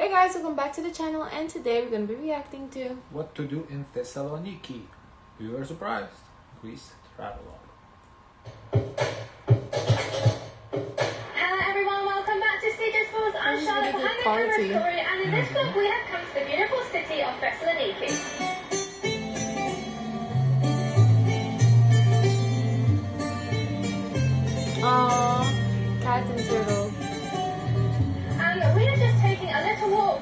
Hey guys, welcome back to the channel, and today we're going to be reacting to what to do in Thessaloniki. You were surprised. Greece travelogue. Hello everyone, welcome back to Studios Pause. I'm Charlotte behind the camera story, and in this vlog we have come to the beautiful city of Thessaloniki. Aww, cat and turtle. And we are just taking a little walk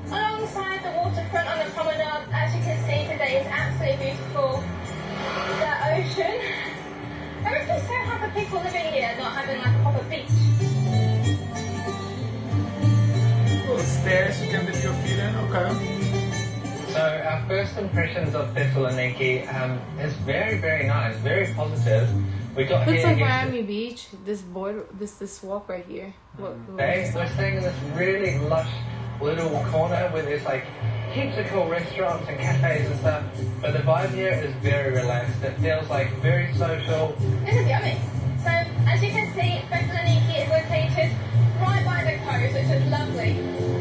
alongside the waterfront on the promenade. As you can see, today is absolutely beautiful. The ocean. There must be so happy people living here not having like a proper beach. Little stairs you can dip your feet in, okay. So our first impressions of Thessaloniki is very nice, very positive. We got Looks here like Miami Beach. This walk right here. we're staying in this really lush little corner where there's like heaps of cool restaurants and cafes and stuff. But the vibe here is very relaxed. It feels like very social. This is yummy. So, as you can see, Thessaloniki is located right by the coast, which is lovely.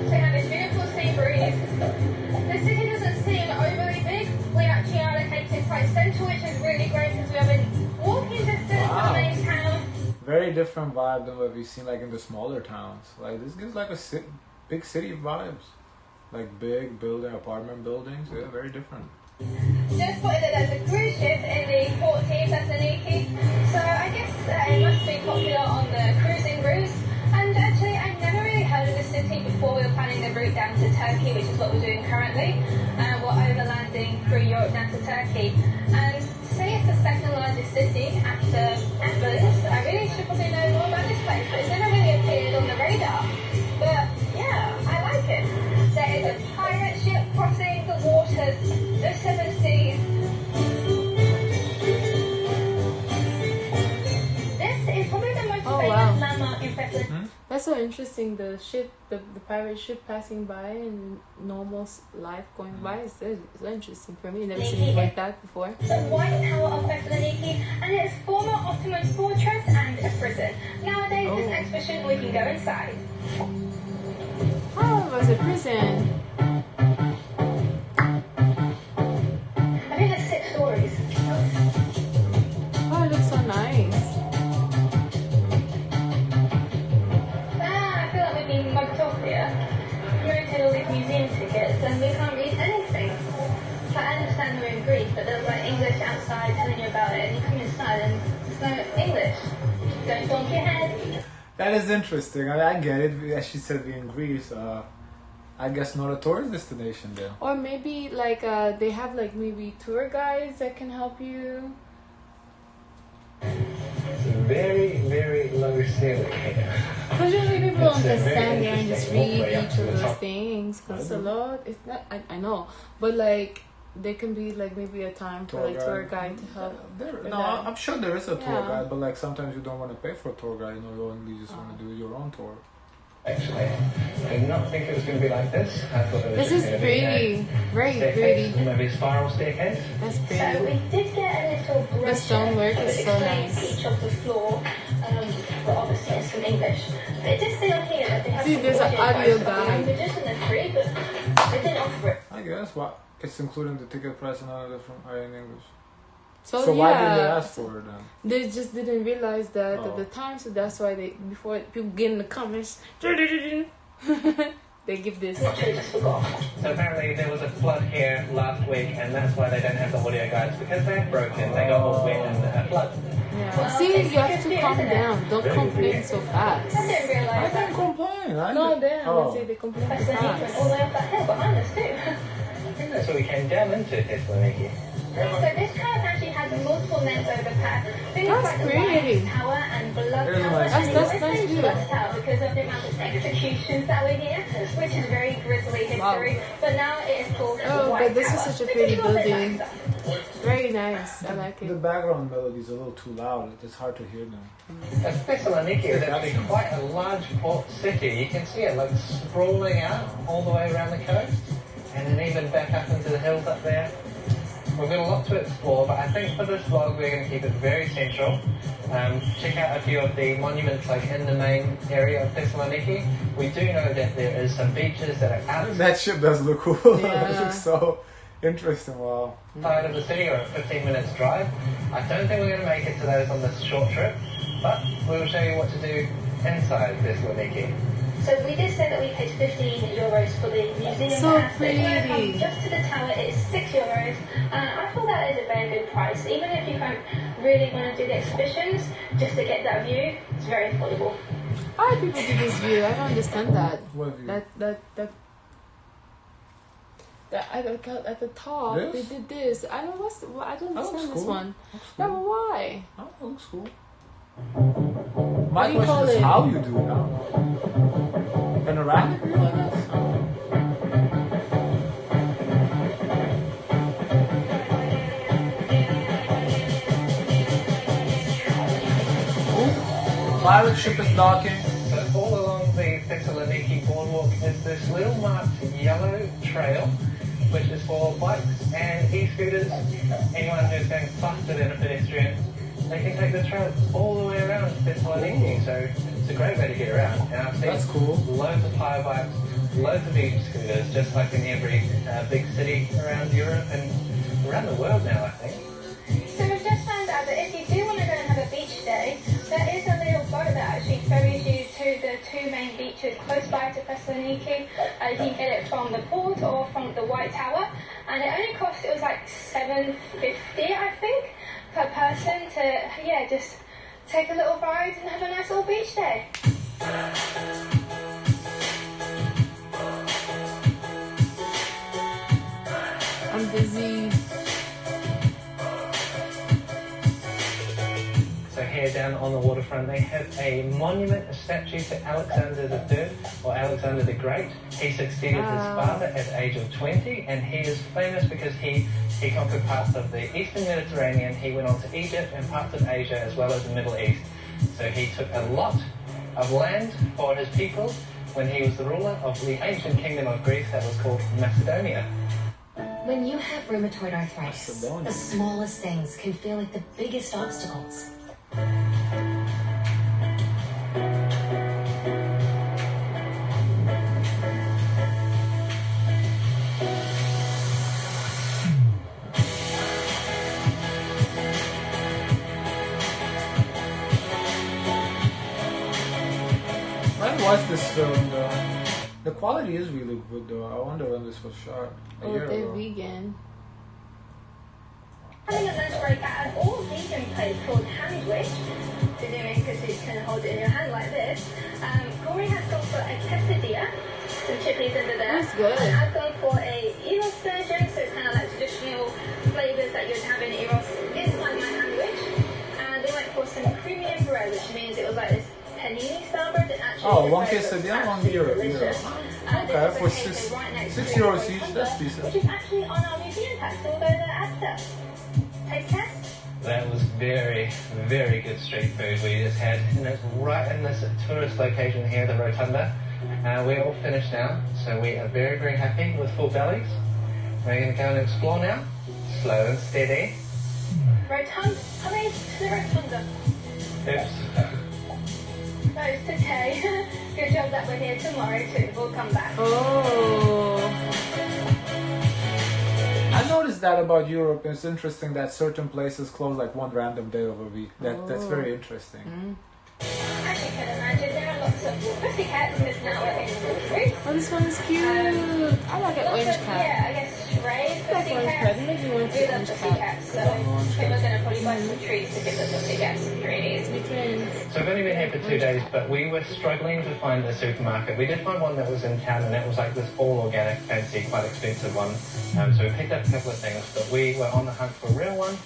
So you have this beautiful sea breeze. The city doesn't seem overly big. We actually are located quite central, which is really great because we have a walking distance to the main town. Very different vibe than what we've seen like in the smaller towns. Like this gives like a big city vibes. Like big apartment buildings. Yeah, very different. Just spotted that there's a cruise ship in the port here, Thessaloniki. So I guess it must be popular on the cruising routes. And actually, I'd never really heard of this city before. We were planning the route down to Turkey, which is what we're doing currently. We're overlanding through Europe down to Turkey. And to say it's the second largest city after Athens, I really should probably know more about this place, but it's never really appeared on the radar. But yeah, I like it. There is a pirate ship crossing the waters, the seven seas. This is probably the most famous landmark in Thessaloniki. That's so interesting. The ship, the pirate ship passing by and normal life going by is so interesting for me. Never seen it like that before. The White Tower of Thessaloniki, and it's former Ottoman fortress and a prison. Nowadays, this exhibition we can go inside. Oh, it was a prison. I think it's 6 stories. Oh, it looks so nice. I feel like we've been mugged off here. We rented all these museum tickets and we can't read anything. But I understand we're in Greece, but there's like English outside telling you about it, and you come inside and there's no English. Don't donk your head. That is interesting. I get it. As she said, we're in Greece. I guess not a tourist destination there. Or maybe like they have like maybe tour guides that can help you. It's very low ceiling here. Because usually people don't just stand there and just read each of those things. Because a lot, it's not. I know, but like there can be like maybe a time for like tour guide to help. I'm sure there is a tour guide, but like sometimes you don't want to pay for a tour guide. You know, you only just want to do your own tour. Actually, I did not think it was going to be like this. I thought it was This is pretty, very pretty. Maybe a spiral staircase. That's So pretty. we did get a little brochure. The stonework is so nice. Each of the floor, but obviously in some English. But it did say on here that they have See, some there's an audio guide. languages and they're free, but they didn't offer it. I guess it's including the ticket price and all different in English. So why did they ask for it then? They just didn't realize that at the time, so that's why before people get in the comments, they give this. So apparently there was a flood here last week, and that's why they don't have the audio guides, because they're broken. They got all wet in the flood. Yeah. Well, see, you have to calm down. Don't complain so fast. I didn't realise I that. didn't complain. No, they say they complain too Thessaloniki went all the way up that hill behind us too. I think that's where we came down into Thessaloniki. So this house actually has multiple names overpass. Things That's like the pretty. Light Tower and Blood There's Tower. nice. And That's it's named beautiful. Blood Tower because of the amount of executions that were here, which is very grisly history. But now it is called Oh, White but this Tower. is such a Which pretty is a little bit building. nicer. Very nice. I like The it. background melody is a little too loud. It's hard to hear them. Thessaloniki is actually quite a large port city. You can see it like sprawling out all the way around the coast, and then even back up into the hills up there. We've got a lot to explore, but I think for this vlog we're going to keep it very central. Check out a few of the monuments like in the main area of Thessaloniki. We do know that there is some beaches that are outside. That ship does look cool. Yeah. It looks so interesting. Wow. Side of the city, or a 15 minutes drive. I don't think we're going to make it to those on this short trip, but we will show you what to do inside Thessaloniki. So we did say that we paid 15 euros for the museum So pass. But if you want to pretty. come just to the tower, it is 6 euros. And I feel that is a very good price. Even if you don't really want to do the exhibitions, just to get that view, it's very affordable. Why do people do this view? I don't understand that. What view? That at the top This? they did this. I don't That looks understand this cool. one. Looks Yeah, cool. but why? Oh, that looks cool. What My do you call question is it? how you do it now. Panoramic view, I guess? Oh. Pirate ship is docking. So all along the Thessaloniki boardwalk is this little marked yellow trail, which is for bikes and e-scooters. Anyone who's going faster than a pedestrian, they can take the trail all the way around Thessaloniki. So it's a great way to get around. And I've seen That's cool. loads of power bikes, loads of e-scooters, just like in every big city around Europe and around the world now, I think. So we've just found out that if you do want to go and have a beach day, there is a little boat that actually ferries you to the two main beaches close by to Thessaloniki. You can get it from the port or from the White Tower, and it only cost, it was like $7.50 I think per person to just take a little ride and have a nice little beach day. I'm busy. So here down on the waterfront they have a monument, a statue to Alexander III, or Alexander the Great. He succeeded his father at the age of 20, and he is famous because he conquered parts of the Eastern Mediterranean. He went on to Egypt and parts of Asia as well as the Middle East. So he took a lot of land for his people when he was the ruler of the ancient kingdom of Greece that was called Macedonia. When you have rheumatoid arthritis, Macedonia. the smallest things can feel like the biggest obstacles. When was this filmed though? The quality is really good though. I wonder when this was shot. A Oh, year they're ago. vegan. Having a lunch break at an all-vegan place called Handwich. They're doing because you can hold it in your hand like this. Corey has gone for a quesadilla, some chippies under there. That's good. And I've gone for a Eros version, so it's kind of like traditional flavours that you'd have in Eros inside my Handwich. And they went for some creamy bread, which means it was like this panini style bread that actually Oh, the one bread looks quesadilla, one absolutely euro. delicious. Okay, This is for a cafe right next six to euros Rotunda, each, that's decent. which is actually on our museum tax, so we'll go there after. Taste test? That was very, very good street food we just had, and it's right in this tourist location here, the Rotunda. We're all finished now, so we are very, very happy with full bellies. We're going to go and explore now, slow and steady. Rotunda, coming to the Rotunda. Oops. No, it's okay. Good job that we're here tomorrow too. We'll come back. Oh. I noticed that about Europe. It's interesting that certain places close like one random day of a week. That's very interesting. As you can imagine, there are lots of pussycats because now we're in Greece. Oh, this one is cute. I like an Lots orange of, cat. yeah, I guess stray I like orange cat. pussycats. Maybe one We love orange cat. pussycats, so we're going to probably buy some treats to give the pussycats some treats. Be twins. So we've only been here for 2 days, but we were struggling to find a supermarket. We did find one that was in town, and it was like this all organic, fancy, quite expensive one. So we picked up a couple of things, but we were on the hunt for a real one.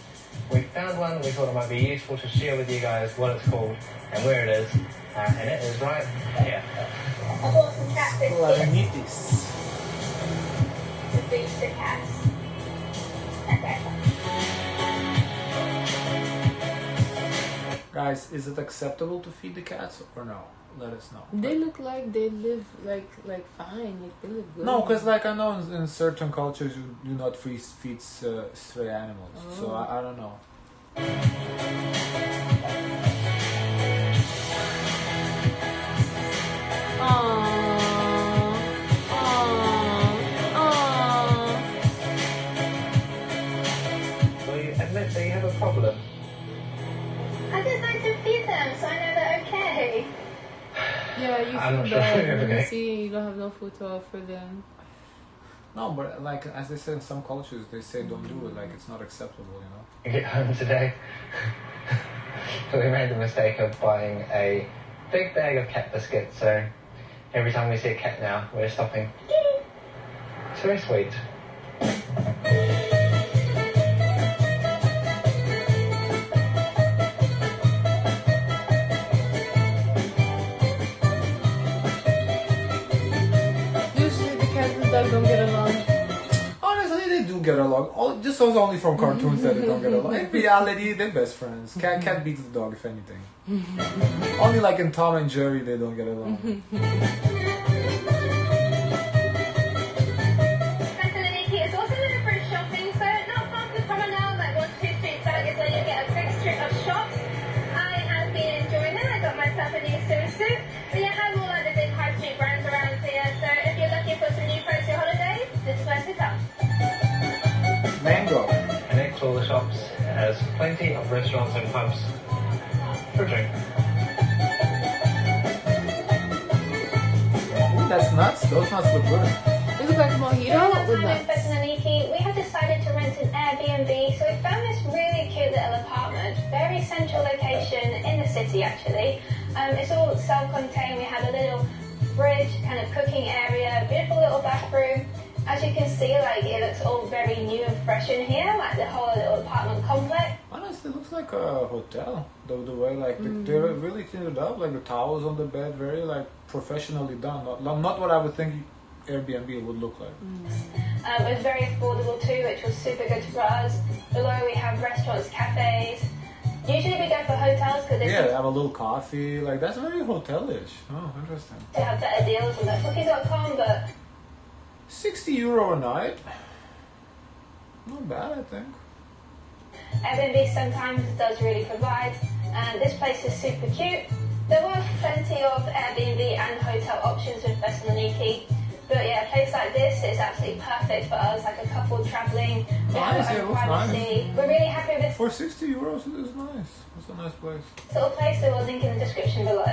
We found one. We thought it might be useful to share with you guys what it's called and where it is. And it is right here. I bought some cat biscuits Lavinitis. to feed the cats. Okay. Guys, guys, is it acceptable to feed the cats or no? Let us know. They look like they live like fine. Like they live good. No, because like I know in certain cultures you do not feed stray animals, so I don't know. Well, you admit that you have a problem. I just like to feed them so I know they're okay. Yeah, you I'm feel not sure. bad when you Okay. see you don't have no food to offer them. No, but like as they say in some cultures, they say don't do it. Like it's not acceptable, you know. We get home today. So we made the mistake of buying a big bag of cat biscuits. So every time we see a cat now, we're stopping. It's very sweet. Usually the cat and dog don't get along. Honestly, they do get along. This was only from cartoons that they don't get along. In reality, they're best friends. Cat beats the dog, if anything. Only like in Tom and Jerry, they don't get along. Thessaloniki is also known for its shopping, so not far from the promenade, like 1-2 streets out is where you get a quick strip of shops. I have been enjoying them. I got myself a new swimsuit. But you have all like the big high street brands around here, so if you're looking for some new clothes for your holidays, this is where to come. Mango. And next to all the shops has plenty of restaurants and pubs for a drink. Ooh, that's nuts. Those nuts look good. They look like During mojito our with time in nuts. Thessaloniki, we had decided to rent an Airbnb, so we found this really cute little apartment, very central location in the city actually. It's all self-contained. We had a little fridge, kind of cooking area, beautiful little bathroom. As you can see, like it looks all very new and fresh in here, like the whole little apartment complex. Honestly, it looks like a hotel. The way like they really cleaned it up, like the towels on the bed, very like professionally done. Not what I would think Airbnb would look like. It was very affordable too, which was super good for us. Below we have restaurants, cafes. Usually we go for hotels because they Yeah, they have a little coffee. Like that's very hotelish. Oh, interesting. to have better deals on booking.com, but €60 a night. Not bad, I think. Airbnb sometimes does really provide, and this place is super cute. There were plenty of Airbnb and hotel options with Thessaloniki, but yeah, a place like this is absolutely perfect for us, like a couple travelling. We have Nice, our yeah, own it looks nice. privacy. We're really happy with For €60, it is nice. It's a nice place. this little place, so we'll link in the description below.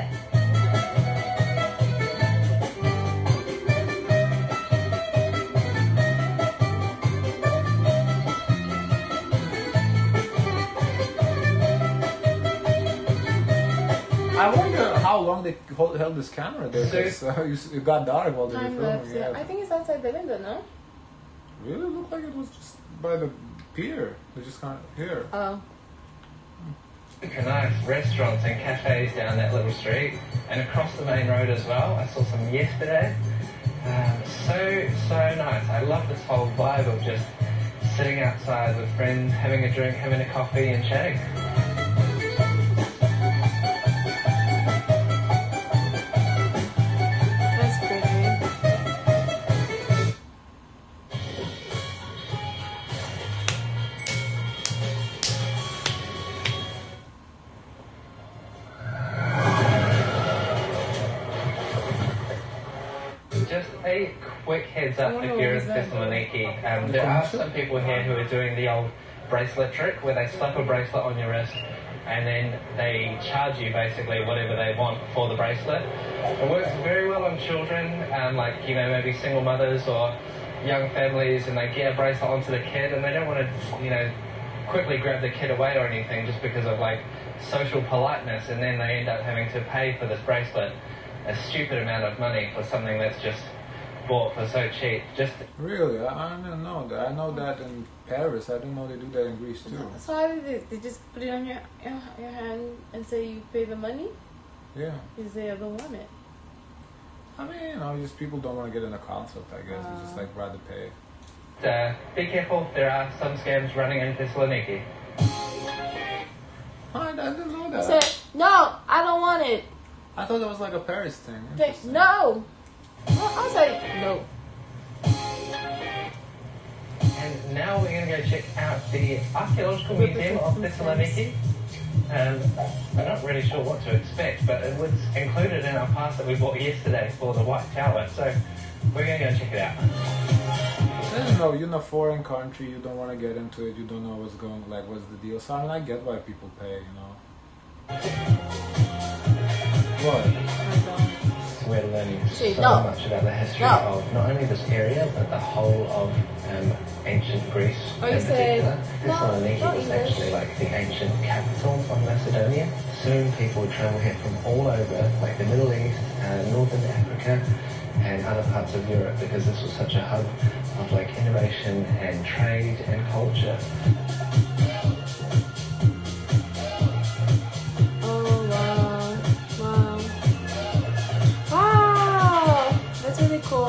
I wonder how long they held this camera there. So- 'Cause, it got dark while they were Time filming. lapse. Yeah. I think it's outside the window, no? Really looked like it was just by the pier. They just kind of here. Oh. Super nice restaurants and cafes down that little street and across the main road as well. I saw some yesterday. So nice. I love this whole vibe of just sitting outside with friends, having a drink, having a coffee and chatting. That's pretty. Just a quick heads up if you're in Thessaloniki. There are some people here who are doing the old bracelet trick where they slap a bracelet on your wrist and then they charge you basically whatever they want for the bracelet. It works very well on children, like, you know, maybe single mothers or young families, and they get a bracelet onto the kid and they don't want to, you know, quickly grab the kid away or anything just because of like social politeness, and then they end up having to pay for this bracelet a stupid amount of money for something that's just bought for so cheap. Just Really? I didn't know that. I know that in Paris. I didn't know they do that in Greece too. So how did they just put it on your hand and say you pay the money? Yeah. You say I don't want it. I mean, you know, just people don't want to get in a concert, I guess. It's just like rather pay. be careful, there are some scams running in Thessaloniki. I didn't know that. So No, I don't want it. I thought that was like a Paris thing. No. I was like, no. And now we're going to go check out the Archeological Museum of Thessaloniki. I'm not really sure what to expect, but it was included in our pass that we bought yesterday for the White Tower, so we're going to go and check it out. I don't know, you're in a foreign country, you don't want to get into it, you don't know what's the deal. So I mean, I get why people pay, you know. What? We're learning so much about the history of not only this area, but the whole of ancient Greece. In particular, Thessaloniki was actually like the ancient capital of Macedonia. Soon people would travel here from all over, like the Middle East, Northern Africa, and other parts of Europe, because this was such a hub of like innovation and trade and culture.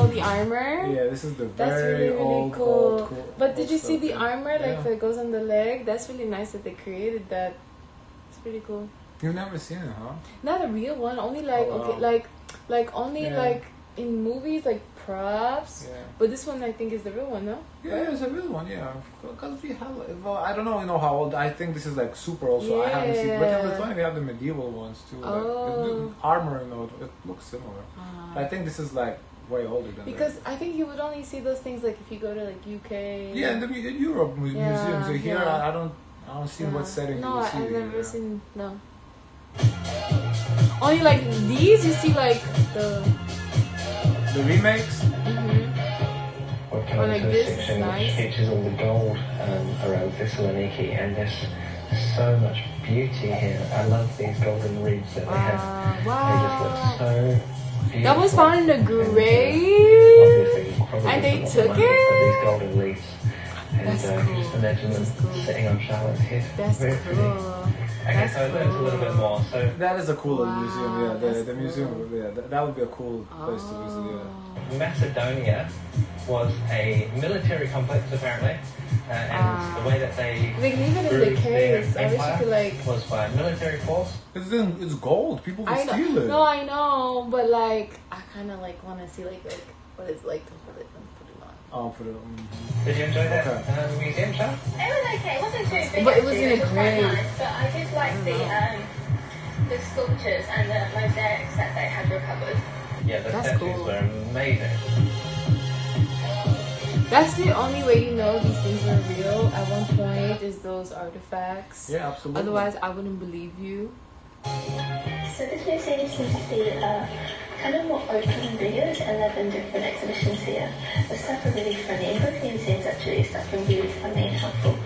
The armor. Yeah, this is the That's very really old, cool. cool. But did you see the armor, like Yeah. that goes on the leg? That's really nice that they created that. It's pretty cool. You've never seen it, huh? Not a real one. Only like like only like in movies, like props. Yeah. But this one I think is the real one, no? Yeah, it's a real one. Yeah, because we have. Well, I don't know. You know how old? I think this is like super old. So I haven't seen. But in Lithuania we have the medieval ones too. Like, the armor, you know, it looks similar. I think this is like way older than because I think you would only see those things like if you go to like UK. Yeah, in Europe museums. So here I don't see in what setting no, you will see I've it. never seen Only like these you see like the remakes. We've come like into a this section is nice. which features all the gold around Thessaloniki, and there's so much beauty here. I love these golden reeds that they have. Wow. They just look so beautiful. That was found in the grave, and they took it. These golden reeds, and That's cool. just imagine them sitting on Charlotte's head. That's Very cool. pretty. Okay, so I learned a little bit more. So that is a cool little museum. Yeah, the that's museum. cool. Yeah, that would be a cool place to visit. Yeah. Macedonia was a military complex apparently, and the way that they even in grew the caves, their I wish you could empire like. was by military force. It's gold. People will I steal know. it. No, I know, but like I kind of like want to see like what it's like to hold it and put it on. I'll put it on. Did you enjoy that museum, Char? It was okay. It wasn't too big. But it was actually. in a It was quite grave. nice. But I did like the sculptures and the mosaics that they had recovered. Yeah, the That's statues cool. were amazing. That's the only way you know these things are real. At one point, is those artifacts. Yeah, absolutely. Otherwise, I wouldn't believe you. So this museum seems to be kind of more open and bigger. There's 11 different exhibitions here. The staff are really friendly. In both museums, actually, the staff are really friendly and helpful.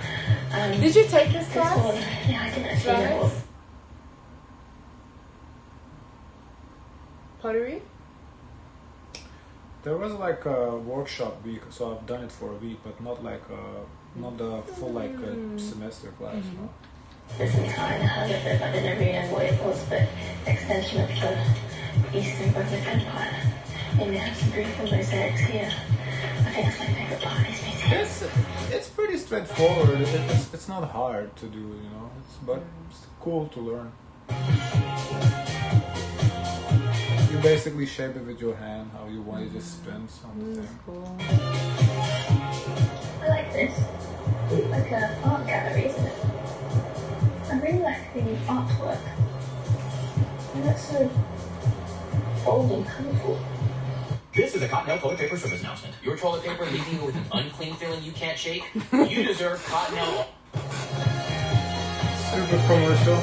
Did you take this This class? one, yeah, I didn't actually know. Florence? Pottery? There was like a workshop week, so I've done it for a week, but not like not the full like semester class. No. Byzantine, I heard of it, but I didn't really know what it was, but extension of the Eastern Roman Empire. And they have some beautiful mosaics here. I think that's my favourite part of this museum. It's pretty straightforward. It's not hard to do, you know. But it's cool to learn. You basically shape it with your hand, how you want. You just spin on the thing. Cool. I like this. It's like an art gallery, isn't it? I really like the artwork. And that's so bold and colourful. This is a Cottonelle toilet paper service announcement. Your toilet paper leaving you with an unclean feeling you can't shake? You deserve Cottonelle. Super commercial.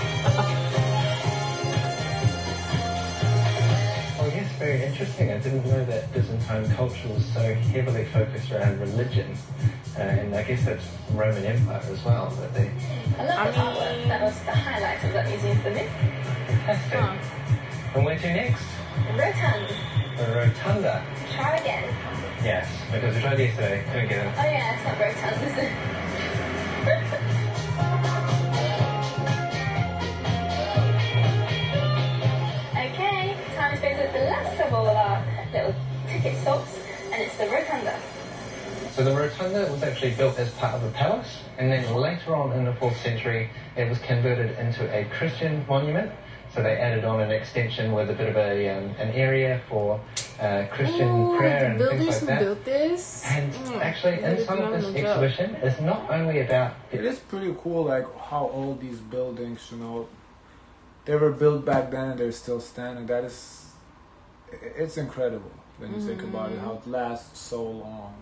Oh yes, very interesting. I didn't know that Byzantine culture was so heavily focused around religion. And I guess that's Roman Empire as well. But they I love the artwork. That was the highlight of that museum for me. fantastic. And where to next? Rotunda. The Rotunda. Try again. Yes, because we tried yesterday. Couldn't get it. Oh yeah, it's not Rotunda, is it? Okay, time to visit the last of all of our little ticket stops, and it's the Rotunda. So the Rotunda was actually built as part of a palace, and then later on in the 4th century, it was converted into a Christian monument So they added on an extension with a bit of an area for Christian prayer and things like that. Built this. And actually, inside of this exhibition, it's not only about... It is pretty cool, like, how all these buildings, you know, they were built back then and they're still standing. That is... It's incredible when you think about it, how it lasts so long.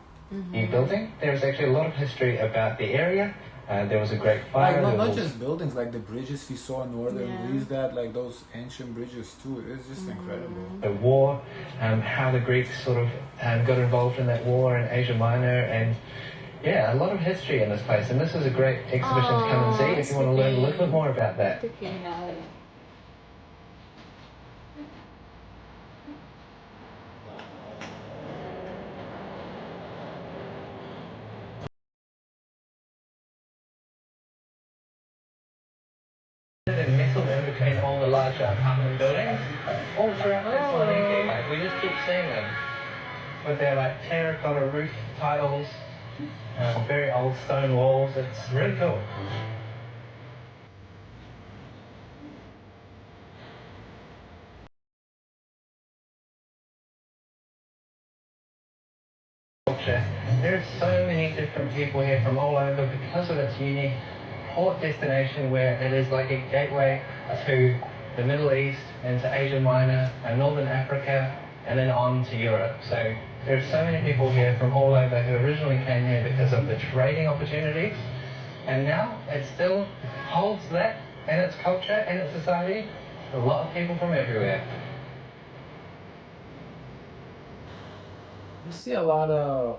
The building, there's actually a lot of history about the area. There was a great fire. Like, not just buildings, like the bridges we saw in northern Greece, that like those ancient bridges too. It's just incredible. The war, how the Greeks sort of got involved in that war in Asia Minor, and yeah, a lot of history in this place. And this is a great exhibition to come and see if you want to learn a little bit more about that. And nestled in between all the larger apartment buildings, all throughout Thessaloniki. Like, we just keep seeing them with their like terracotta roof tiles, very old stone walls. It's really cool. There's so many different people here from all over because of its unique port destination where it is like a gateway to the Middle East and to Asia Minor and Northern Africa and then on to Europe. So there's so many people here from all over who originally came here because of the trading opportunities, and now it still holds that in its culture and its society. A lot of people from everywhere. You see a lot of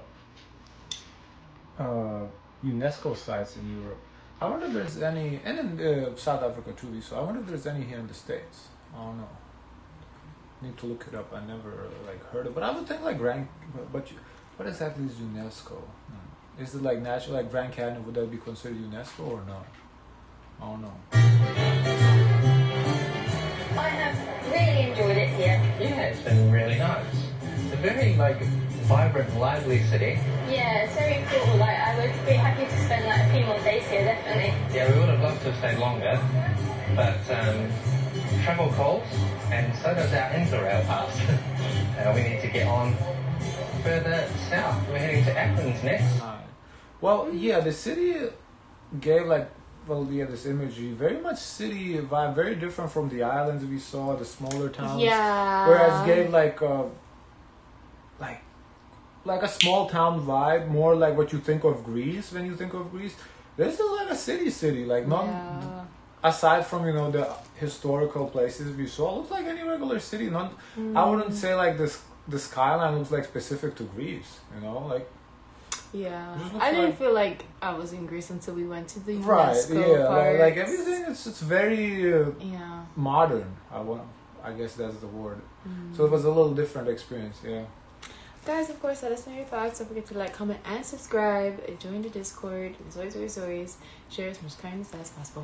UNESCO sites in Europe. I wonder if there's any, and in South Africa too. So I wonder if there's any here in the States. I don't know. Need to look it up. I never like heard of, but I would think like what exactly is UNESCO? Is it like natural, like Grand Canyon? Would that be considered UNESCO or not? I don't know. I have really enjoyed it here. Yeah, it's been really nice. It's a very like vibrant, lively city. Yeah, it's very cool. Like, I would be happy to spend like a few more days here, definitely. Yeah, we would have loved to have stayed longer, but travel calls, and so does our Interrail pass. We need to get on further south. We're heading to Athens next. Well, yeah, the city gave like, well, yeah, this imagery, very much city vibe, very different from the islands we saw, the smaller towns. Yeah. Whereas gave like a small town vibe, more like what you think of Greece when you think of Greece. There's still like a city, like not aside from, you know, the historical places we saw. It looks like any regular city. Not, I wouldn't say like the skyline looks like specific to Greece. You know, like. Yeah, I didn't feel like I was in Greece until we went to the UNESCO part. Like everything, it's very modern. I guess that's the word. So it was a little different experience. Yeah. Guys, of course, let us know your thoughts. Don't forget to like, comment, and subscribe. Join the Discord. Zoys. Share as much kindness as possible.